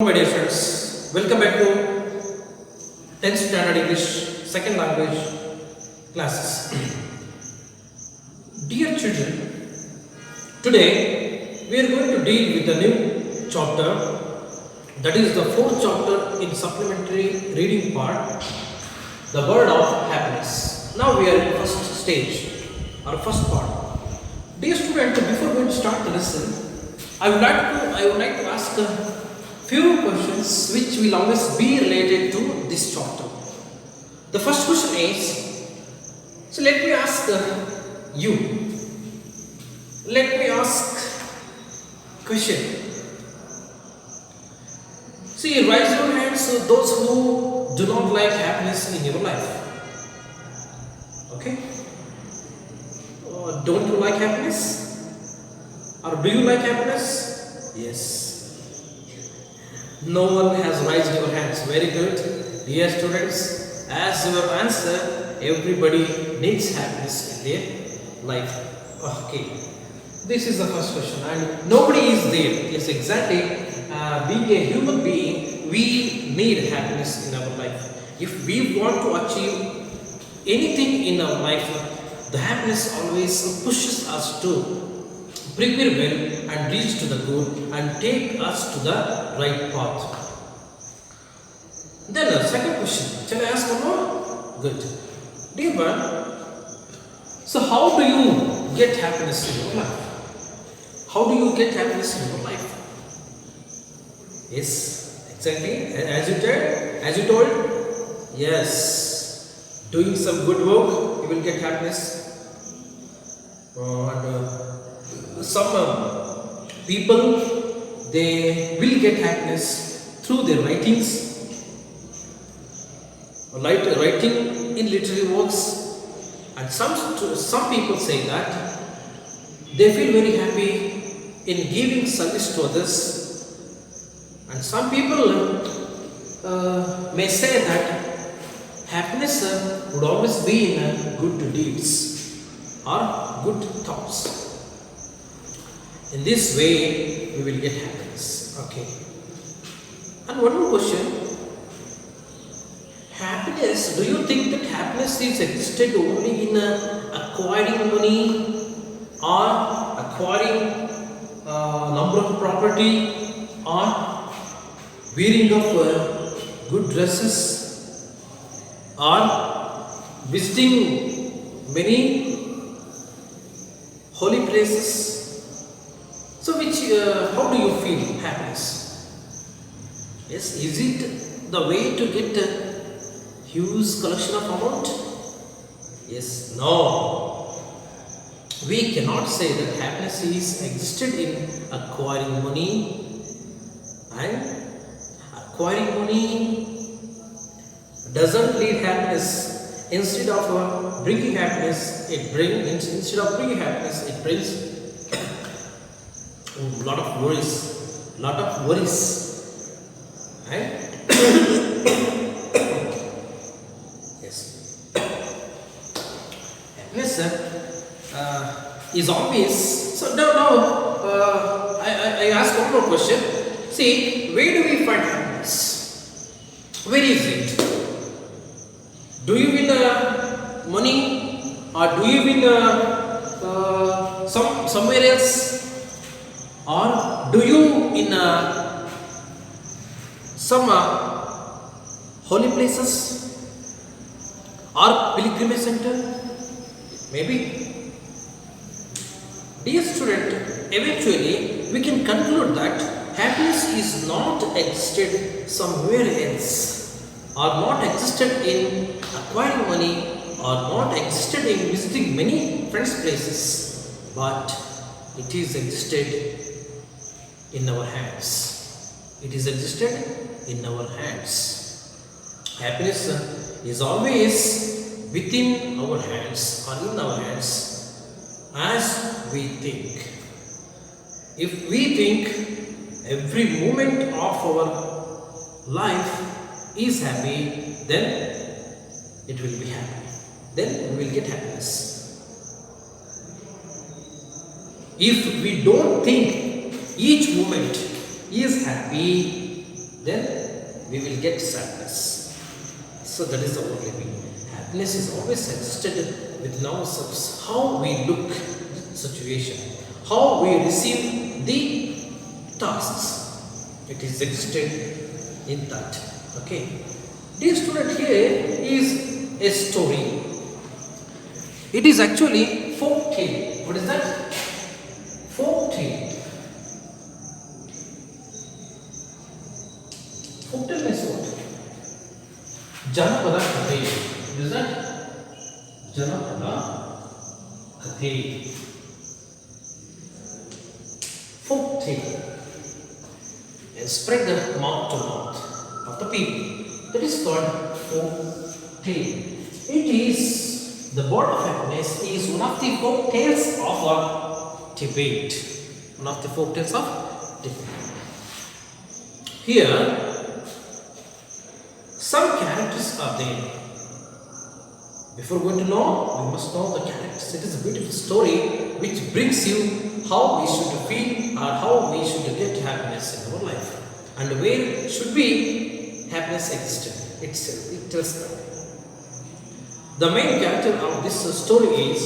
My dear friends, welcome back to 10th standard English second language classes. Dear children, today we are going to deal with a new chapter, that is the fourth chapter in supplementary reading part, the word of happiness. Now we are in first stage or first part. Dear student, before we start the lesson, I would like to ask a few questions which will always be related to this chapter. The first question is, so let me ask you. Let me ask question. See, raise your hands those who do not like happiness in your life. Okay? Don't you like happiness? Or do you like happiness? Yes. No one has raised your hands. Very good. Dear students, as your answer, everybody needs happiness in their life. Okay. This is the first question. And nobody is there. Yes, exactly. Being a human being, we need happiness in our life. If we want to achieve anything in our life, the happiness always pushes us to prepare well and reach to the goal and take us to the right path. Then the second question, shall I ask one more? Good. Dear one, so how do you get happiness in your life? How do you get happiness in your life? Yes, exactly. As you told, yes, doing some good work, you will get happiness. Some people, they will get happiness through their writings, writing in literary works, and some people say that they feel very happy in giving service to others, and some people may say that happiness would always be in good deeds or good thoughts. In this way, we will get happiness. Okay. And one more question. Happiness, do you think that happiness is existed only in acquiring money or acquiring number of property or wearing of good dresses or visiting many holy places? So how do you feel happiness? Yes, is it the way to get a huge collection of amount? Yes, no. We cannot say that happiness is existed in acquiring money, and acquiring money doesn't lead happiness. Instead of bringing happiness, it brings a lot of worries, right? Yes. Happiness is always. So now I ask one more question. See, where do we find happiness? Where is it? Do you win money, or do you win somewhere else? Or do you in some holy places or pilgrimage center? Maybe. Dear student, eventually we can conclude that happiness is not existed somewhere else, or not existed in acquiring money, or not existed in visiting many friends' places, but it is existed in our hands. It is existed in our hands. Happiness is always within our hands, or in our hands, as we think. If we think every moment of our life is happy, then it will be happy. Then we will get happiness. If we don't think each moment is happy, then we will get sadness. So that is the only way. Happiness is always existed within ourselves. How we look at the situation, how we receive the tasks, it is existed in that. Okay. Dear student, here is a story. It is actually folk tale. What is that? Folk tale. Folk tale means what? Janapada Kathe. What is that? Janapada Kathe. Folk tale. And spread the mouth to mouth of the people. That is called folk tale. It is the bird of happiness is one of the folk tales of Tibet. One of the folk tales of Tibet. Here, some characters are there. Before going to know, we must know the characters. It is a beautiful story which brings you how we should feel or how we should get happiness in our life and where should be happiness existed. It tells them. The main character of this story is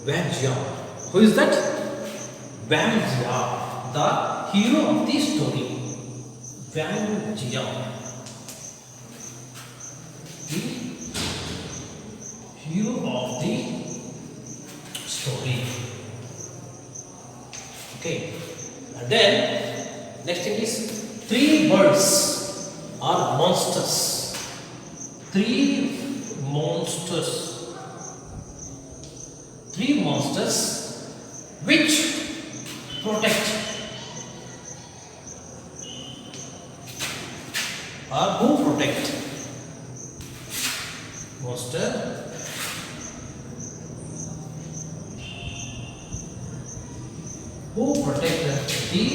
Vijayachari. Who is that? Vijayachari, the hero of the story. Vijayachari, the hero of the story. Okay. And then next thing is three birds are monsters. Three monsters which protect or who protect. Monster who protect the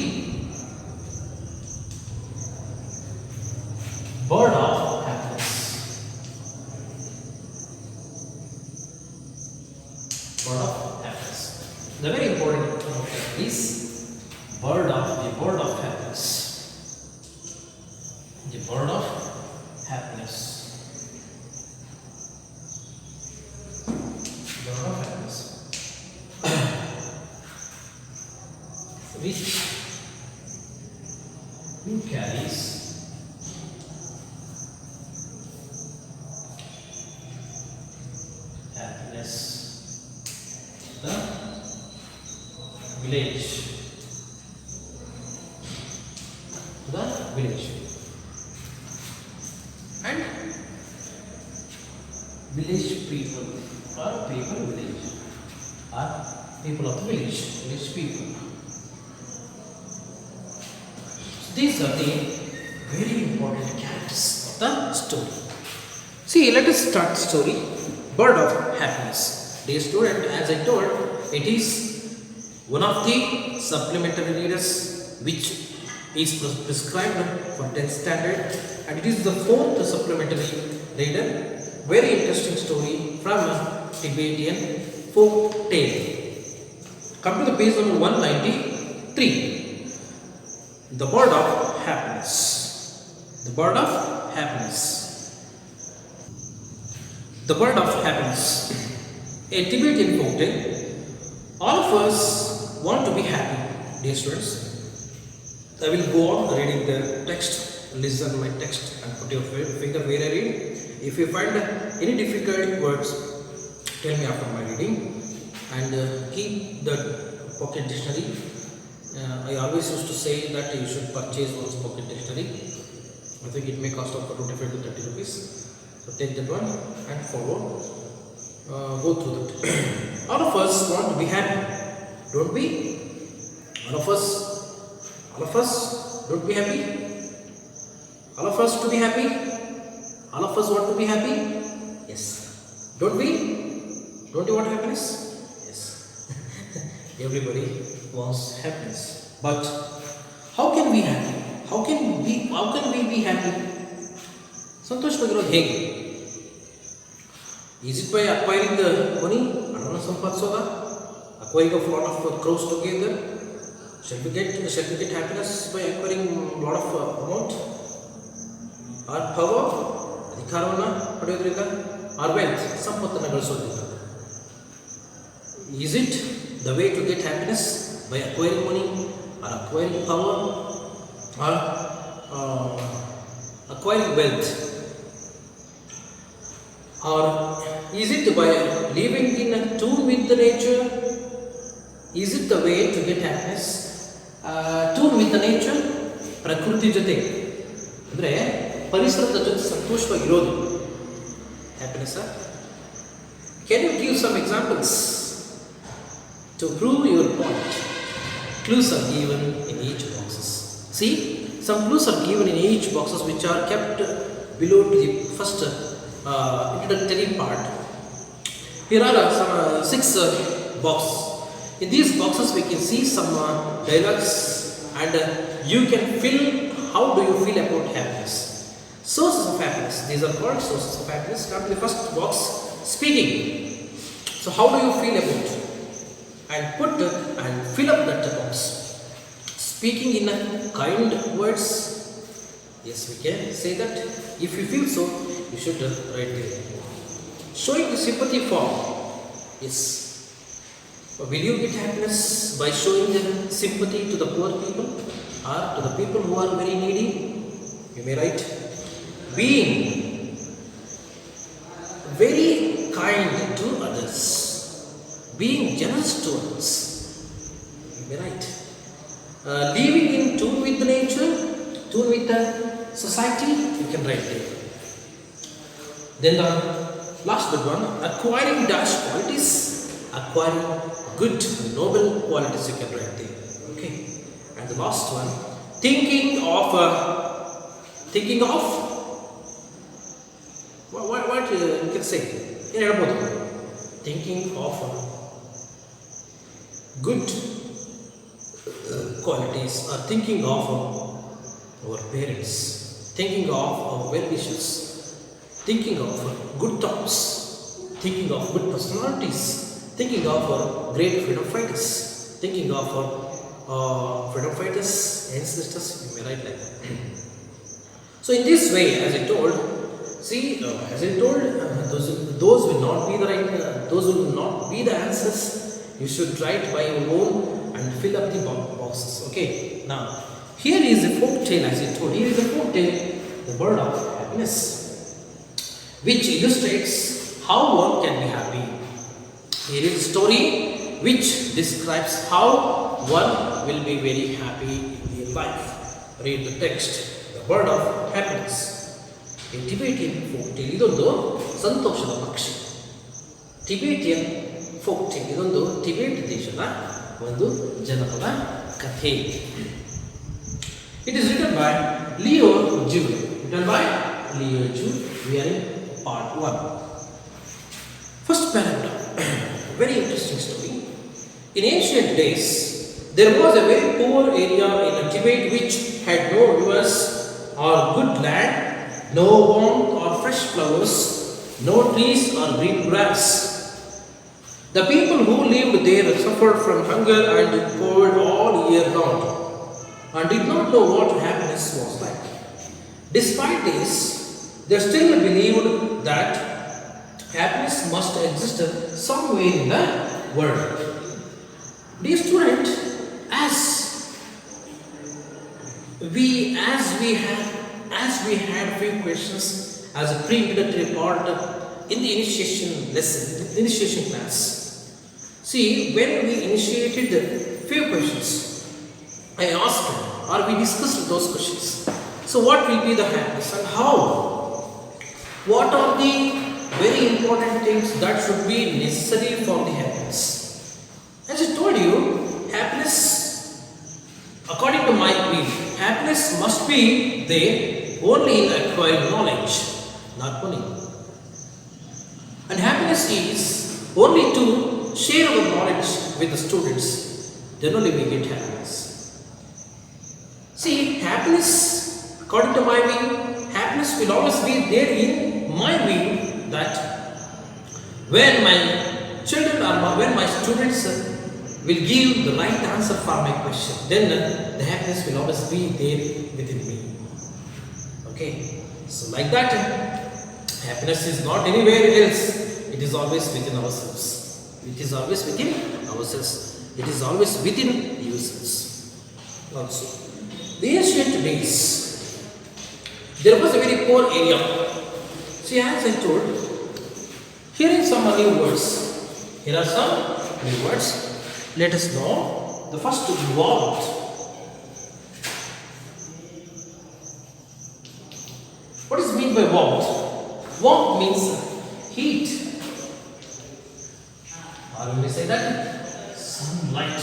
bird of happiness. Bird of happiness. The very important concept is bird of happiness. The bird of happiness. Bird of happiness. Which who carries happiness to the village. And village people or people village are people of the village people. These are the very important characters of the story. See, let us start the story. Bird of happiness. Dear student, as I told, it is one of the supplementary readers which is prescribed for 10th standard, and it is the 4th supplementary reader. Very interesting story from a Tibetan folk tale. Come to the page number 193. The bird of happiness. The bird of happiness. The bird of happiness. A Tibetan folk tale. All of us want to be happy, dear students. I will go on reading the text. Listen my text and put your finger where I read. If you find any difficult words, tell me after my reading. And keep the pocket dictionary. I always used to say that you should purchase one's pocket dictionary. I think it may cost up to 25 to 30 rupees. So take that one and follow. Go through that. All of us want to be happy, don't we? All of us don't be happy. All of us to be happy. All of us want to be happy. Yes. Don't we? Don't you want happiness? Yes. Everybody wants happiness. But how can we be happy? How can we be happy? ಸಂತೋಷವಾಗಿರೋದು ಹೇಗೆ? Is it by acquiring the money? ಹಣವನ್ನು ಸಂಪಾದಿಸೋದಾ? Acquiring a lot of crores together? Shall we get happiness by acquiring a lot of amount? ಆರ್ power ಅಧಿಕಾರವನ್ನು ಪಡೆಯೋದ್ರಿಂದ, R wealth ಸಂಪತ್ತನ್ನು ಗಳಿಸೋದ್ರಿಂದ. Is it the way to get happiness by acquiring money or acquiring power or acquiring wealth, or is it by living in a tune with the nature? Is it the way to get happiness? Tune with the nature, ಪ್ರಕೃತಿ ಜೊತೆ ಅಂದರೆ ಪರಿಸರದ ಜೊತೆ ಸಂತೋಷವಾಗಿರೋದು happiness. Can you give some examples to prove your point? Clues are given in each boxes. See, some clues are given in each boxes which are kept below to the first introductory part. Here are some 6 boxes. In these boxes we can see some dialogues, and you can fill how do you feel about happiness. Sources of happiness. These are called sources of happiness. Come to the first box, speaking. So how do you feel about? And put and fill up that box. Speaking in kind words. Yes, we can say that. If you feel so, you should write there. Showing the sympathy for. Yes. Will you get happiness by showing the sympathy to the poor people or to the people who are very needy? You may write. Being very kind to others. Being generous to others. You may write. Living in tune with the nature, tune with the society, you can write there. Then the last good one, acquiring dash qualities, acquiring good, noble qualities, you can write there. Okay. And the last one, thinking of what you can say? Thinking of good qualities, or thinking of our parents, thinking of our well-wishers, thinking of good thoughts, thinking of good personalities, thinking of our great freedom fighters, thinking of our freedom fighters, ancestors, you may write like that. So in this way, as I told, see, those will not be the right, those will not be the answers. You should write by your own and fill up the boxes. Okay. Now, here is a folk tale, as I told. Here is a folk tale, the bird of happiness, which illustrates how one can be happy. Here is a story which describes how one will be very happy in their life. Read the text, the bird of happiness. A Tibetan folk tale. ಇದೊಂದು ಸಂತೋಷದ ಪಕ್ಷಿ. Tibetan folk tale. ಇದೊಂದು ಟಿಬೇಟ್ ದೇಶದ ಒಂದು ಜನಪದ ಕಥೆ. It is written by Leo Jew. Written by Leo Jew. We are in part 1. First paragraph. Very interesting story. In ancient days, there was a very poor area in Tibet which had no rivers or good land, no warmth or fresh flowers, no trees or green grass. The people who lived there suffered from hunger and cold all year round and did not know what happiness was like. Despite this, they still believed that happiness must exist somewhere in the world. Dear student, as we had few questions as a pre-introductory part in the initiation lesson, the initiation class. See, when we initiated the few questions, I asked or we discussed those questions. So what will be the happiness and how? What are the very important things that should be necessary for the happiness? As I told you, happiness, according to my view, happiness must be there only in acquiring knowledge, not money. And happiness is only to share our knowledge with the students. Then only we get happiness. See, happiness, according to my view, happiness will always be there in my view that when my children or when my students will give the right answer for my question, then the happiness will always be there within me. Okay, so like that, happiness is not anywhere else. It is always within ourselves. It is always within ourselves. It is always within yourselves. Also, the ancient days, there was a very poor area. See, as I told, here is some new words. Here are some new words. Let us know. The first warmth. What is meant by warmth? Warmth means heat. Or when we say that, sunlight.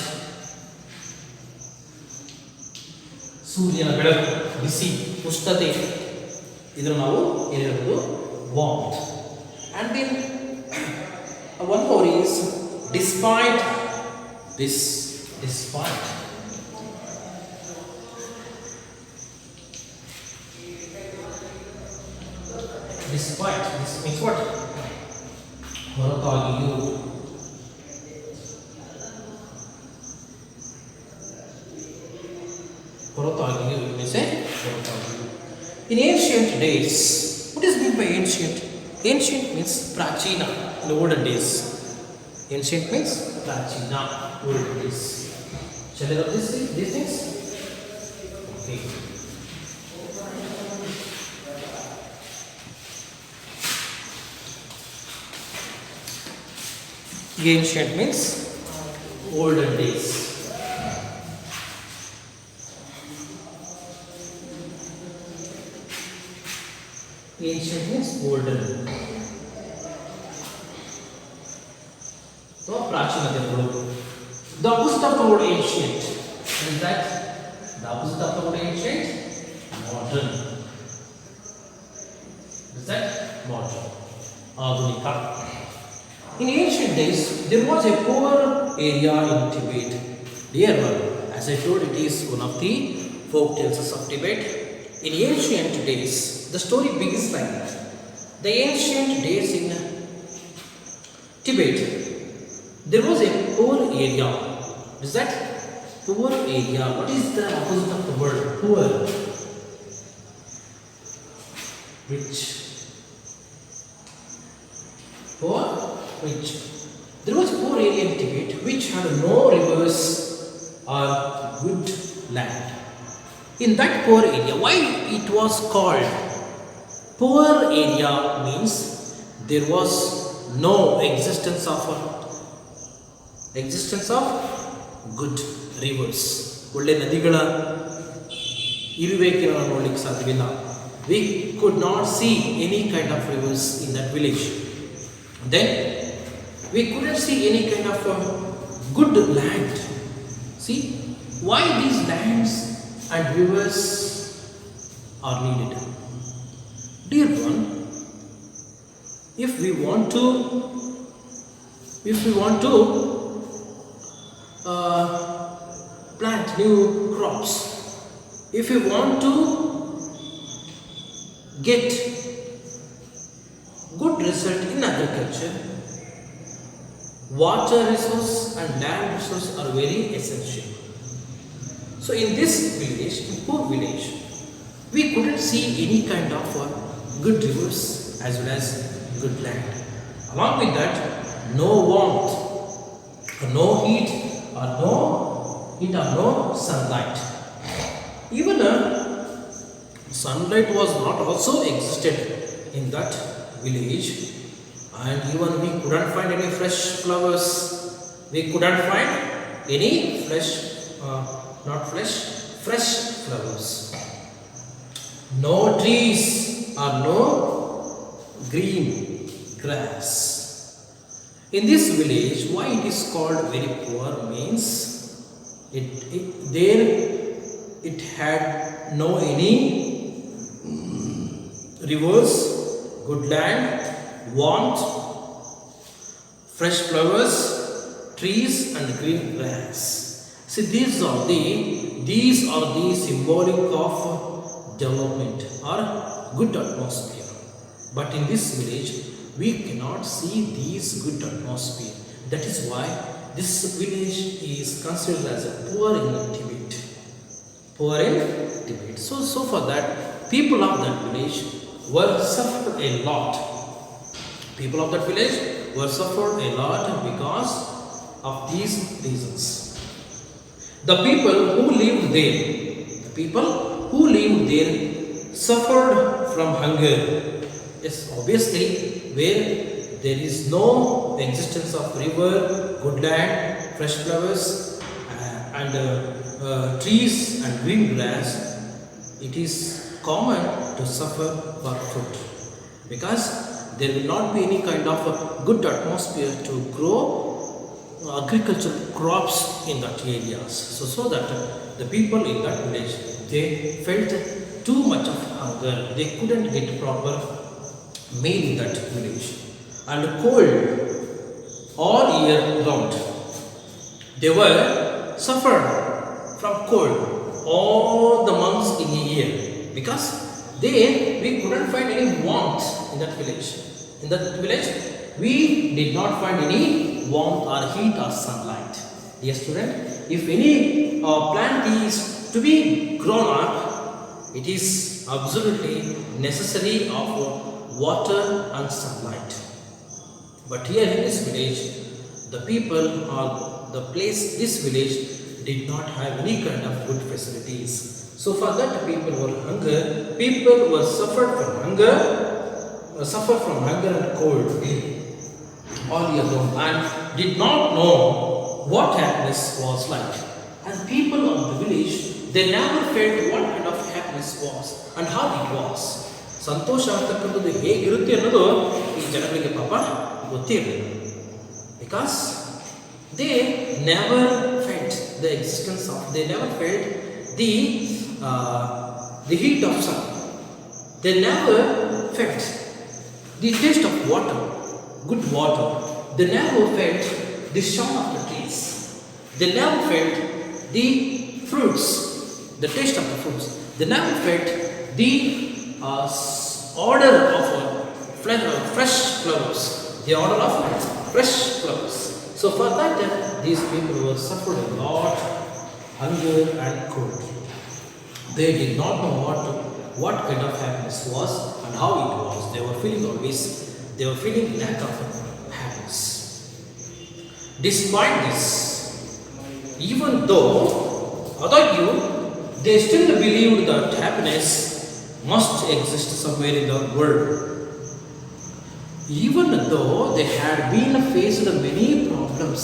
ಸೂರ್ಯನ ಬೆಳಕು, ಬಿಸಿ, ಉಷ್ಣತೆ, ಇದನ್ನು ನಾವು ಏನು ಹೇಳ್ಬೋದು? Warmth. And then one more is despite this. Despite. Despite. This means what? ಹೊರತಾಗಿಯೂ. ಹೊರತಾಗಿಯೂ means ಹೊರತಾಗಿಯೂ. In ancient days, what is meant by ancient? Ancient means prachina, in the olden days. Ancient means prachina, olden days. Shall I have these things? Okay. Ancient means olden days. Ancient means olden. So, prachina. The opposite of the word ancient. What is that? The opposite of the word ancient? Modern. Is that? Modern. Adhunika. In ancient days, there was a poor area in Tibet. Dear one, as I told, it is one of the folk tales of Tibet. In ancient days, the story begins like that. The ancient days in Tibet, there was a poor area. Is that? Poor area. What is the opposite of the word poor? Rich. Poor, rich. There was a poor area in Tibet which had no rivers or good land. In that poor area, why it was called poor area means there was no existence of good rivers. ಒಳ್ಳೆ ನದಿಗಳ ಇರುವಿಕೆಯನ್ನು ನಾವು ನೋಡಲಿಕ್ಕೆ ಸಾಧ್ಯವಿಲ್ಲ. We could not see any kind of rivers in that village. Then we couldn't see any kind of good land. See, why these lands and rivers are needed? Dear one, if we want to plant new crops, if we want to get good result in agriculture, water resource and land resource are very essential. So in this village, in poor village, we couldn't see any kind of good rivers as well as good land. Along with that, no warmth, no heat or no sunlight. Even sunlight was not also existed in that village, and even we couldn't find any fresh flowers. We couldn't find any fresh flowers. No trees or no green grass. In this village, why it is called very poor means it had no any rivers, good land, warmth, fresh flowers, trees and green grass. See, these are the symbolic of development or good atmosphere. But in this village, we cannot see these good atmosphere. That is why this village is considered as a poor in Tibet. Poor in Tibet. So for that, people of that village were suffered a lot. People of that village were suffered a lot because of these reasons. The people who lived there suffered from hunger. Yes, obviously, where there is no existence of river, good land, fresh flowers, and trees and green grass, it is common to suffer for food, because there will not be any kind of a good atmosphere to grow agricultural crops in that areas. So that the people in that village, they felt too much of hunger. They couldn't get proper meal in that village, and cold all year round. They were suffered from cold all the months in a year, because we couldn't find any warmth in that village. In that village, we did not find any warmth or heat or sunlight. Dear student, if any plant is to be grown up, it is absolutely necessary of water and sunlight. But here in this village, the people or the place, this village did not have any kind of good facilities. So for that, people were suffered from hunger and cold all year long, and did not know what happiness was like. And people of the village, they never felt what kind of happiness was and how it was. ಸಂತೋಷ ಅಂತಕ್ಕಂಥದ್ದು ಹೇಗಿರುತ್ತೆ ಅನ್ನೋದು ಈ ಜನಗಳಿಗೆ ಪಾಪ ಗೊತ್ತಿರಲಿಲ್ಲ, because they never felt the existence of, they never felt the heat of sun. They never felt the taste of water, good water. They never felt the sound of the trees. They never felt the fruits, the taste of the fruits. They never felt the odor of fresh flowers. The odor of fresh flowers. So for that, these people were suffered a lot, hunger and cold. They did not know what kind of happiness was and how it was. They were feeling lack of happiness. Despite this, even though they still believed that happiness must exist somewhere in the world. Even though they had been faced many problems,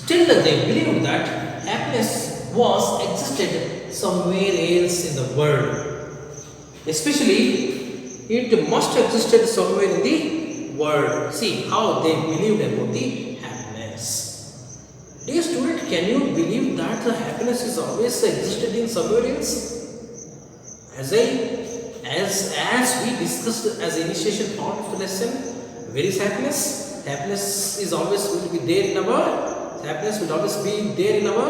still they believed that happiness was existed somewhere else in the world. Especially, it must existed somewhere in the world. See how they believed about the happiness. Dear student, can you believe that the happiness is always existed in somewhere else? As we discussed as initiation part of the lesson, where is happiness? Happiness is always going to be there in our, happiness will always be there in our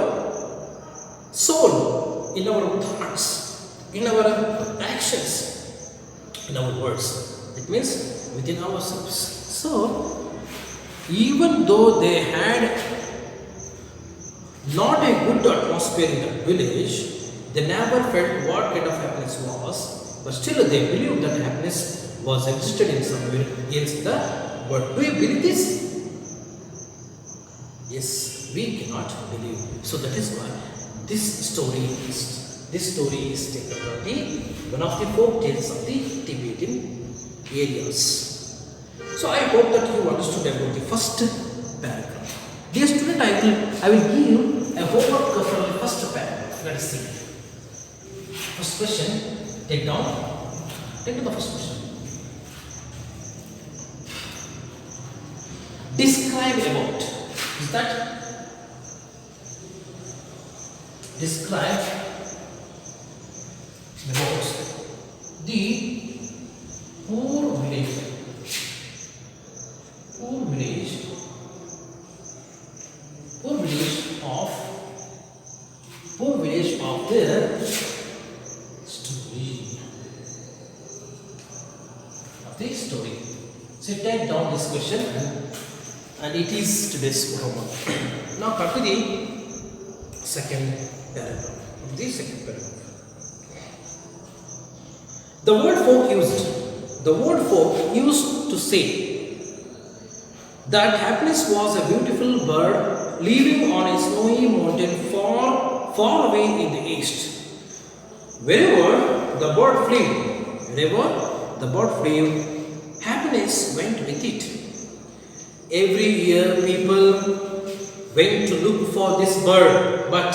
soul, in our thoughts, in our actions, in our words. It means within ourselves. So, even though they had not a good atmosphere in the village, they never felt what kind of happiness was, but still they believed that happiness was existed in somewhere else in the world. Do you believe this? Yes, we cannot believe. So that is why this story is taken from one of the folk tales of the Tibetan areas. So I hope that you understood about the first paragraph. Dear student, I will give you a homework from the first paragraph. Let us see. First question, take to the first question. Describe about. Is that? Describe about the poor village of their story. So take down this question and it is today's homework. Now come to the second paragraph. The word folk used to say that happiness was a beautiful bird living on a snowy mountain far, far away in the east. Wherever the bird flew, happiness went with it. Every year people went to look for this bird, but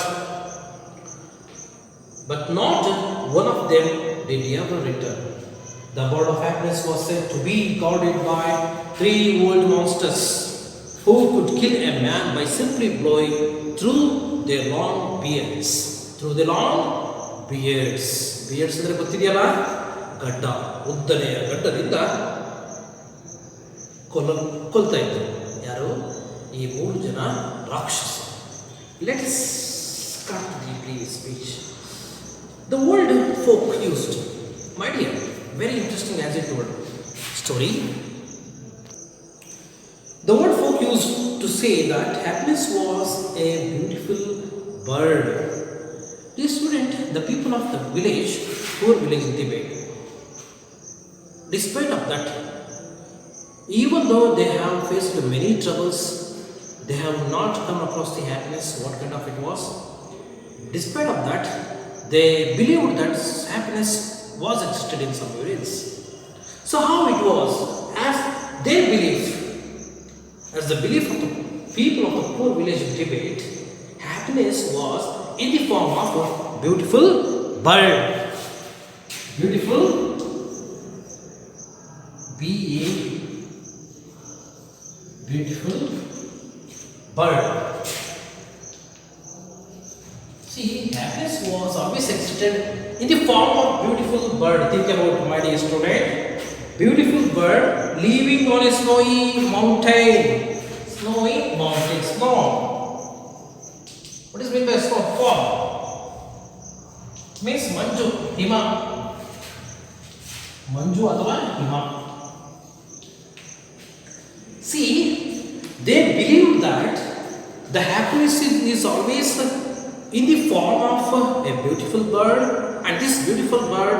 not one of them did ever return. The bird of happiness was said to be guarded by three old monsters who could kill a man by simply blowing through their long beards. Beards ಅಂದರೆ ಗೊತ್ತಿದೆಯಲ್ಲ, ಗಡ್ಡ, ಉದ್ದನೆಯ ಗಡ್ಡದಿಂದ ಕೊಲ್ತಾ ಇದ್ರು. ಯಾರು? ಈ ಮೂರು ಜನ ರಾಕ್ಷಸ. Let's start the previous speech. The old folk used, my dear, very interesting as I told story. The old folk used to say that happiness was a beautiful bird. Dear student, the people of the village, poor village in Tibet, despite of that, even though they have faced many troubles, they have not come across the happiness, what kind of it was. Despite of that, they believed that happiness was existed in somewhere else. So how it was, as their belief, as the belief of the people of the poor village in Tibet, happiness was in the form of a beautiful bird. Beautiful, beautiful bird. See, happiness was always existed in the form of beautiful bird. Think about, my dear student, beautiful bird living on a snowy mountain. Snowy mountain, snow. What is meant by snow? Fog. Means manju, hima. Manju athava hima. See, they believe that the happiness is always in the form of a beautiful bird, and this beautiful bird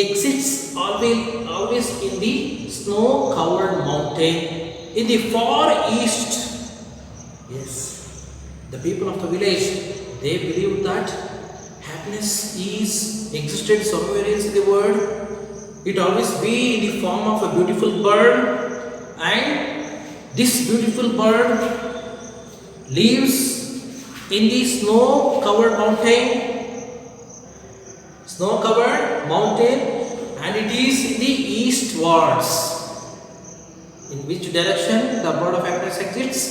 exists always in the snow-covered mountain in the far east. Yes, the people of the village, they believe that happiness is existed somewhere else in the world. It always be in the form of a beautiful bird, and this beautiful bird lives in the snow-covered mountain, and it is in the eastwards. In which direction the bird of happiness exists?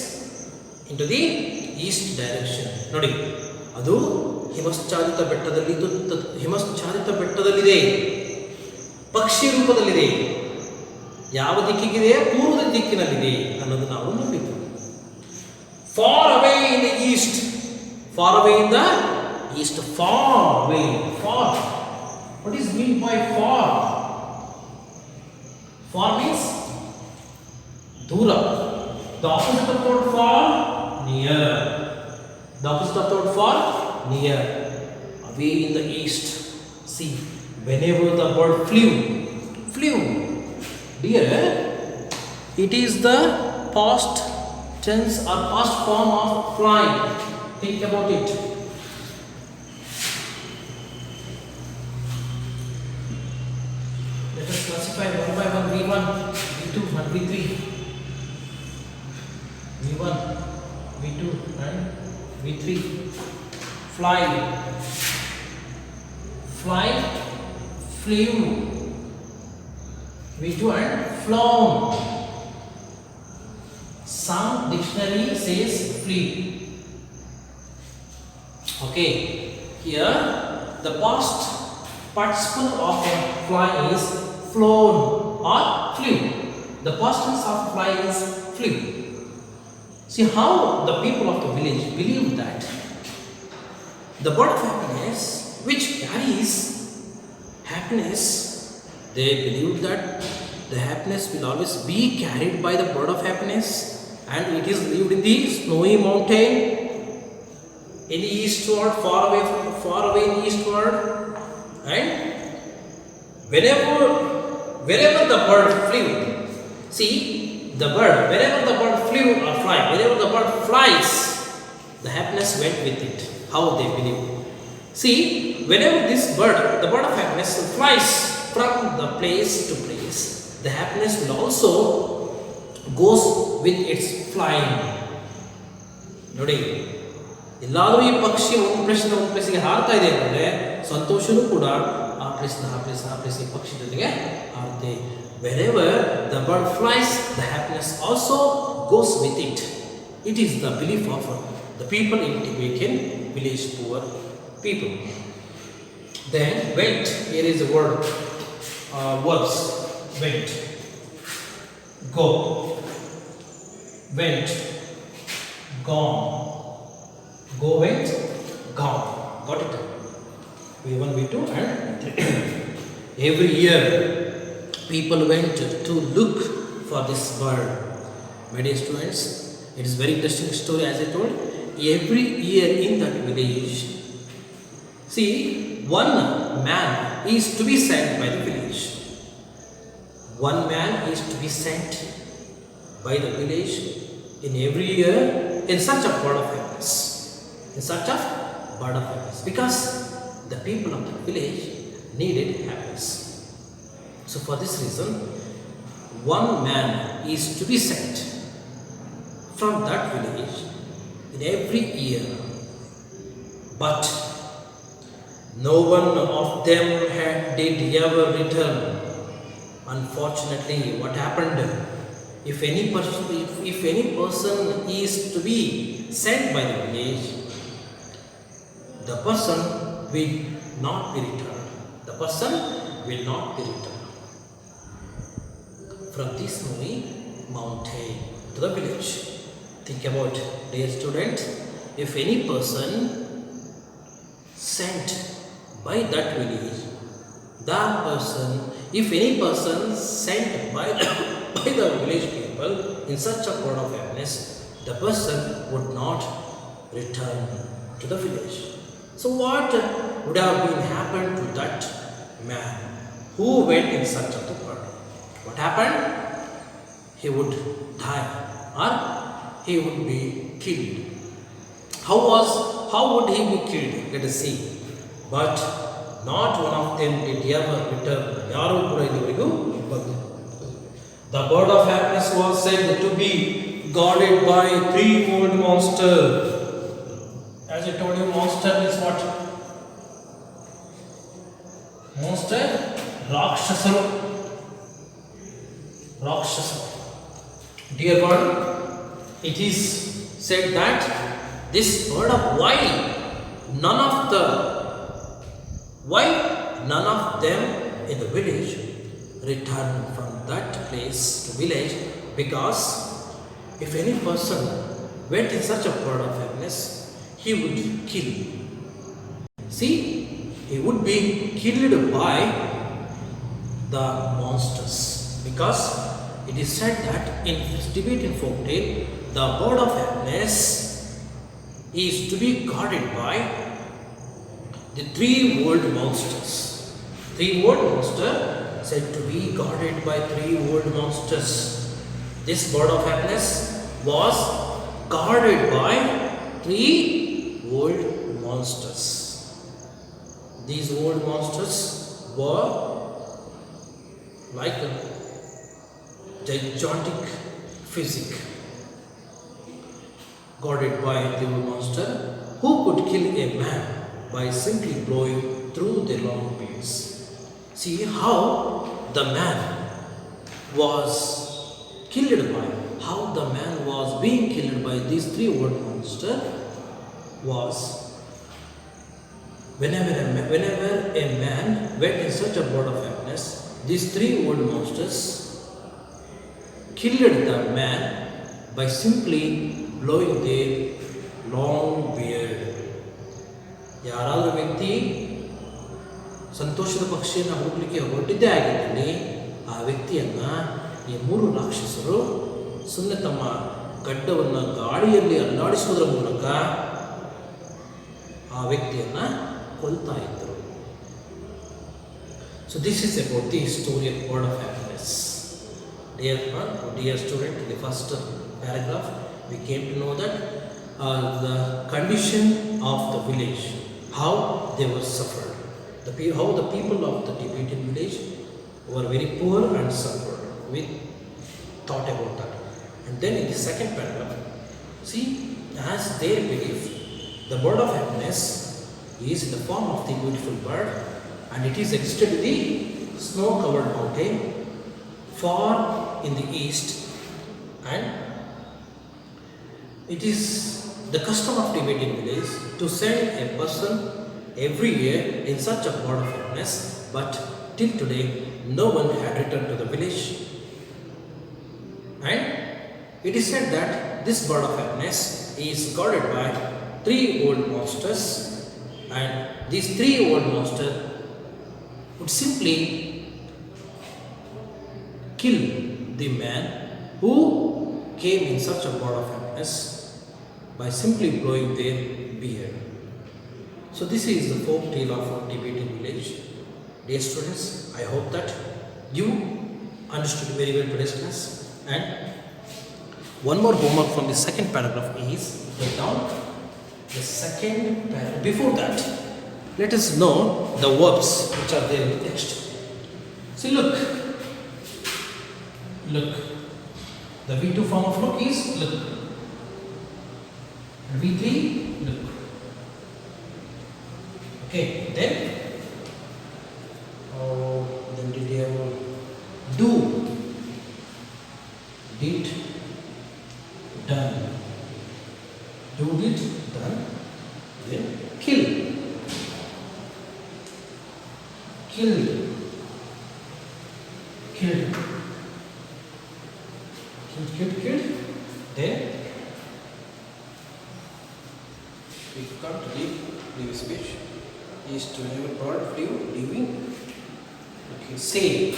Into the east direction. Nodi, adu ಹಿಮಶ್ಚಾದಿತ ಬೆಟ್ಟದಲ್ಲಿದೆ, ಪಕ್ಷಿ ರೂಪದಲ್ಲಿದೆ. ಯಾವ ದಿಕ್ಕಿಗಿದೆ? ಪೂರ್ವದ ದಿಕ್ಕಿನಲ್ಲಿದೆ ಅನ್ನೋದು ನಾವು ನಂಬಿದ್ದು. Far away in the east. Far away in the east. Far away. Far. What is meant by far? Far means dura. The opposite of the word far, near. The opposite of the word far, near. Away in the east. See, whenever the bird flew. Dear, it is the past tense or past form of flying. Think about it. Let us classify one by one. V1, V2 and V3. V1, V2 and V3. Fly, flew. V2 and flown. Some dictionary says flee. Okay, here the past participle of fly is flown or flew. The past tense of fly is flew. See how the people of the village believe that the bird of happiness, which carries happiness, they believe that the happiness will always be carried by the bird of happiness, and it is lived in the snowy mountain in the eastward, far away in the eastward, and wherever the bird flew, see the bird, wherever the bird flew or fly, wherever the bird flies, the happiness went with it. How they believe. See, whenever this bird, the bird of happiness, flies from the place to place, the happiness will also goes with its flying. ನೋಡಿ, ಎಲ್ಲಾದರೂ ಈ ಪಕ್ಷಿ ಒಂದು ಪ್ಲೇಸ್ನ ಒಂದು ಪ್ಲೇಸಿಗೆ ಹಾರ್ತಾ ಇದೆ ಅಂದರೆ ಸಂತೋಷನೂ ಕೂಡ ಆ ಪ್ಲೇಸ್ ಈ ಪಕ್ಷಿ ಜೊತೆಗೆ ಹಾರುತ್ತೆ. Wherever the bird flies, the happiness also goes with it. It is the belief of the people in Tibetan village poor people. Then went, here is the word, verbs, went, go, went, gone, go, went, gone. Got it? V1, V2 and 3. Every year people went to look for this bird. My dear students, it is very interesting story as I told. Every year in that village, see, one man is to be sent by the village. One man is to be sent by the village in every year in such a bird of happiness. In such a bird of happiness. Because the people of the village needed happiness. So for this reason, one man is to be sent from that village in every year. But no one of them did ever return. Unfortunately, what happened? If any person is to be sent by the village, the person will not be returned. The person will not be returned. From this movie, mountain to the village. Think about, dear student, if any person sent by that village, that person, if any person sent by the village people in such a bird of happiness, the person would not return to the village. So what would have been happened to that man who went in search of the bird? What happened? He would die or he would be killed. How would he be killed? Let us see. But not one of them did ever return. ಯಾರೂ ಕೂಡ ಇದುವರೆಗೂ ಬಂದಿಲ್ಲ. The bird of happiness was said to be guarded by 3 old monsters. As I told you, monster is what? Monster, Rakshasaru. Dear God, it is said that this bird of why none of them in the village returned from that place to village, because if any person went in such a bird of happiness, he would kill. See, he would be killed by the monsters, because it is said that in Tibetan folktale, the bird of happiness is to be guarded by the 3 old monsters. 3 old monsters said to be guarded by 3 old monsters. This bird of happiness was guarded by 3 old monsters. These old monsters were like a gigantic physique, guarded by the monster who could kill a man by simply blowing through their long beards. See how the man was killed by, how the man was being killed by these 3 old monsters was whenever a man went in such a bird of happiness, these 3 old monsters killed the man by simply blowing their long beard. ಯಾರಾದರೂ ವ್ಯಕ್ತಿ ಸಂತೋಷದ ಪಕ್ಷಿಯನ್ನು ಹುಡುಕಲಿಕ್ಕೆ ಹೊರಟಿದ್ದೇ ಆಗಿದ್ದಲ್ಲಿ ಆ ವ್ಯಕ್ತಿಯನ್ನು ಈ 3 ರಾಕ್ಷಸರು ಸುಮ್ಮನೆ ತಮ್ಮ ಗಡ್ಡವನ್ನು ಗಾಳಿಯಲ್ಲಿ ಅಲ್ಲಾಡಿಸುವುದರ ಮೂಲಕ ಆ ವ್ಯಕ್ತಿಯನ್ನು ಕೊಲ್ತಾ ಇದ್ದರು. So this is about the story of word of happiness. Dear student, in the first paragraph, we came to know that the condition of the village, how they were suffered, how the people of the Tibetan village were very poor and suffered. We thought about that. And then in the second paragraph, see, as their belief, the bird of happiness is in the form of the beautiful bird, and it is existed in the snow-covered mountain far in the east, and it is the custom of Tibetan village to send a person every year in search of bird of happiness, but till today no one had returned to the village. And it is said that this bird of happiness is guarded by 3 old masters, and these 3 old masters would simply kill the man who came in search of bird of happiness by simply blowing their beard. So this is the folk tale of Tibetan village. Dear students, I hope that you understood very well today's class. And one more homework from the second paragraph is write down the second paragraph. Before that, let us know the verbs which are there in the text. See, look. The V2 form of look is look. V3, look. Okay, then did they have do, did, done, do, did, done, then kill, killed, killed, then we come to the previous page. Is to have a bird flew leaving. Okay, say,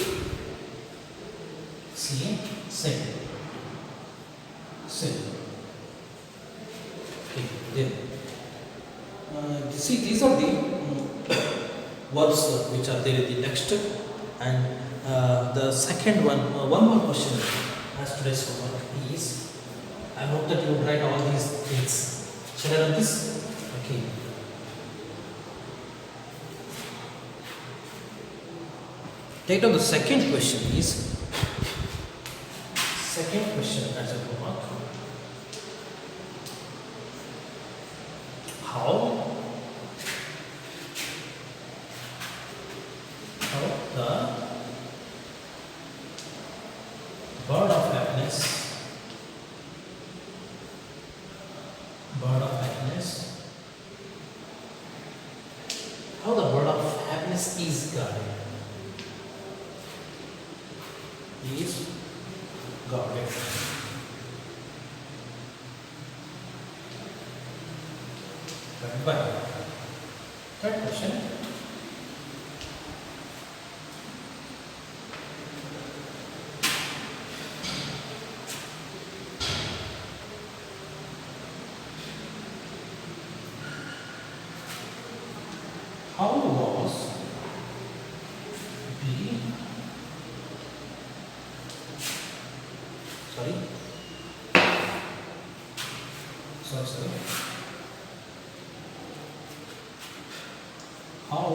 said. Okay, then see, these are the verbs which are there in the text, and the second one, one more question as today's homework is, I hope that you would write all these things. Shall I write this? Okay. Take down the second question is, second question as a homework. How the bird of happiness, how the bird of happiness is guarded. Is guarded. But third question. How was the how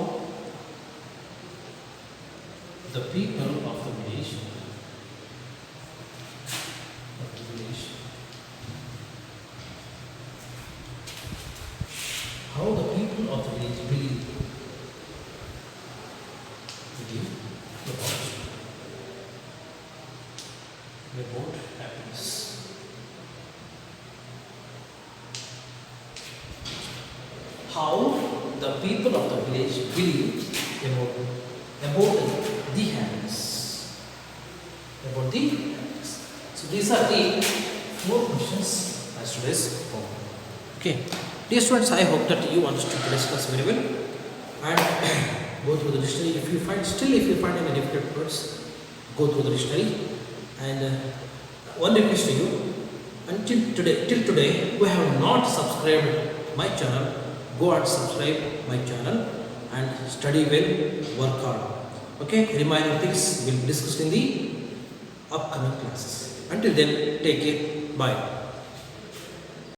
the people of the village how the people of the village believe about happiness. How the people of the village believe about the happiness. About the happiness. So these are the 4 questions as today's homework. Okay. Dear students, I hope that you understood today's class very well. And go through the dictionary. If you find any difficult words, go through the dictionary. And one request to you, till today, who have not subscribed my channel, go and subscribe my channel and study well, work hard. Okay, remaining things will be discussed in the upcoming classes. Until then, take care. Bye.